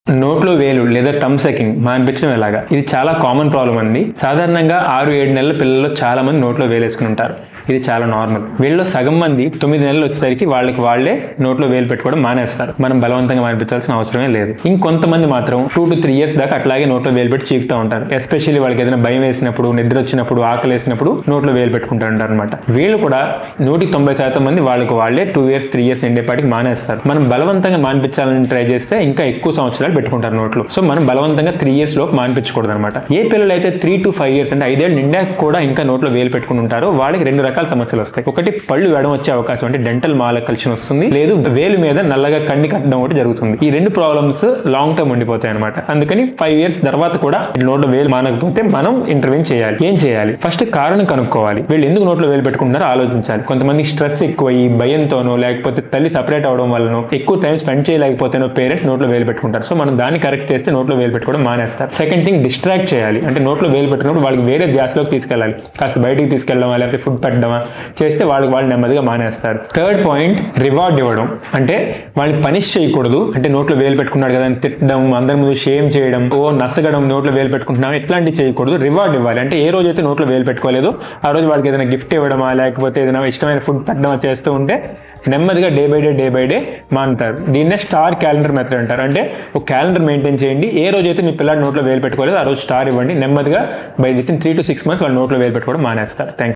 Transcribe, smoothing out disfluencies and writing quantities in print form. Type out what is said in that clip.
నోట్లో వేలు లేదా టమ్ సకింగ్ మానిపించడం ఎలాగా? ఇది చాలా కామన్ ప్రాబ్లం అండి. సాధారణంగా 6-7 నెలల పిల్లల్లో చాలా మంది నోట్లో వేలేసుకుని ఉంటారు. ఇది చాలా నార్మల్. వీళ్ళలో సగం మంది 9 నెలలు వచ్చేసరికి వాళ్ళే నోట్లో వేలు పెట్టుకోవడం మానేస్తారు. మనం బలవంతంగా మానిపించాల్సిన అవసరమే లేదు. ఇంకొంతమంది మాత్రం 2 to 3 years దాకా అట్లాగే నోట్లో వేలు పెట్టి చీకుతూ ఉంటారు. ఎస్పెషల్లీ వాళ్ళకి ఏదైనా భయం వేసినప్పుడు, నిద్ర వచ్చినప్పుడు, ఆకలి వేసినప్పుడు నోట్లో వేలు పెట్టుకుంటూ ఉంటారు అనమాట. వీళ్ళు కూడా 90% మంది వాళ్ళే 2 years 3 years నిండేపాటికి మానేస్తారు. మనం బలవంతంగా మానిపించాలని ట్రై చేస్తే ఇంకా ఎక్కువ సంవత్సరాలు పెట్టుకుంటారు నోట్లో. సో మనం బలవంతంగా 3 years లోపు మానిపించకూడదు అనమాట. ఏ పిల్లలు అయితే 3 to 5 years అంటే 5 ఏళ్ళు నిండా కూడా ఇంకా నోట్లో వేలు పెట్టుకుని ఉంటారో వాళ్ళకి 2 రకాల సమస్యలు వస్తాయి. ఒకటి, పళ్ళు వేయడం వచ్చే అవకాశం, అంటే డెంటల్ మాలకల్షన్ వస్తుంది. లేదు, వేలు మీద నల్లగా కండి కట్టడం ఒకటి జరుగుతుంది. ఈ 2 ప్రాబ్లమ్స్ లాంగ్ టర్మ్ ఉండిపోతాయి అనమాట. అందుకని 5 years తర్వాత కూడా నోట్లో వేలు మానకపోతే మనం ఇంటర్వ్యూన్ చేయాలి. ఏం చేయాలి? ఫస్ట్ కారణం కనుక్కోవాలి. వీళ్ళు ఎందుకు నోట్లో వేలు పెట్టుకుంటున్నారో ఆలోచించాలి. కొంతమంది స్ట్రెస్ ఎక్కువయ్యి, భయంతోనో, లేకపోతే తల్లి సపరేట్ అవడం వల్లనో, ఎక్కువ టైం స్పెండ్ చేయలేకపోతేనో పేరెంట్స్ నోట్లో వేలు పెట్టుకుంటారు. సో మనం దాన్ని కరెక్ట్ చేస్తే నోట్లో వేలు పెట్టుకోవడం మానేస్తారు. సెకండ్ థింగ్, డిస్ట్రాక్ట్ చేయాలి. అంటే నోట్లో వేలు పెట్టుకున్నప్పుడు వాళ్ళకి వేరే ధ్యాసలోకి తీసుకెళ్ళాలి. కాస్త బయటికి తీసుకెళ్ళడమా, లేకపోతే ఫుడ్ పెట్టడమా చేస్తే వాళ్ళు నెమ్మదిగా మానేస్తారు. థర్డ్ పాయింట్, రివార్డ్ ఇవ్వడం. అంటే వాళ్ళని పనిష్ చేయకూడదు. అంటే నోట్లో వేలు పెట్టుకున్నాడు కదా అని తిట్టడం, అందరి ముందు షేమ్ చేయడం, నసగడం, నోట్లో వేలు పెట్టుకుంటున్నాం, ఇట్లాంటివి చేయకూడదు. రివార్డ్ ఇవ్వాలి. అంటే ఏ రోజైతే నోట్లో వేలు పెట్టుకోలేదో ఆ రోజు వాళ్ళకి ఏదైనా గిఫ్ట్ ఇవ్వడమా, లేకపోతే ఏదైనా ఇష్టమైన ఫుడ్ పెట్టడమా చేస్తూ ఉంటే నెమ్మదిగా డే బై డే మానుతారు. దీన్నే స్టార్ క్యాలెండర్ మెథడ్ అంటారు. అంటే ఒక క్యాలెండర్ మెయింటైన్ చేయండి. ఏ రోజైతే మీ పిల్లాడు నోట్లో వేలు పెట్టుకోలేదు ఆ రోజు స్టార్ ఇవ్వండి. నెమ్మదిగా వితిన్ 3 to 6 months వాళ్ళు నోట్లో వేలు పెట్టుకోవడం మానేస్తారు. Thank you.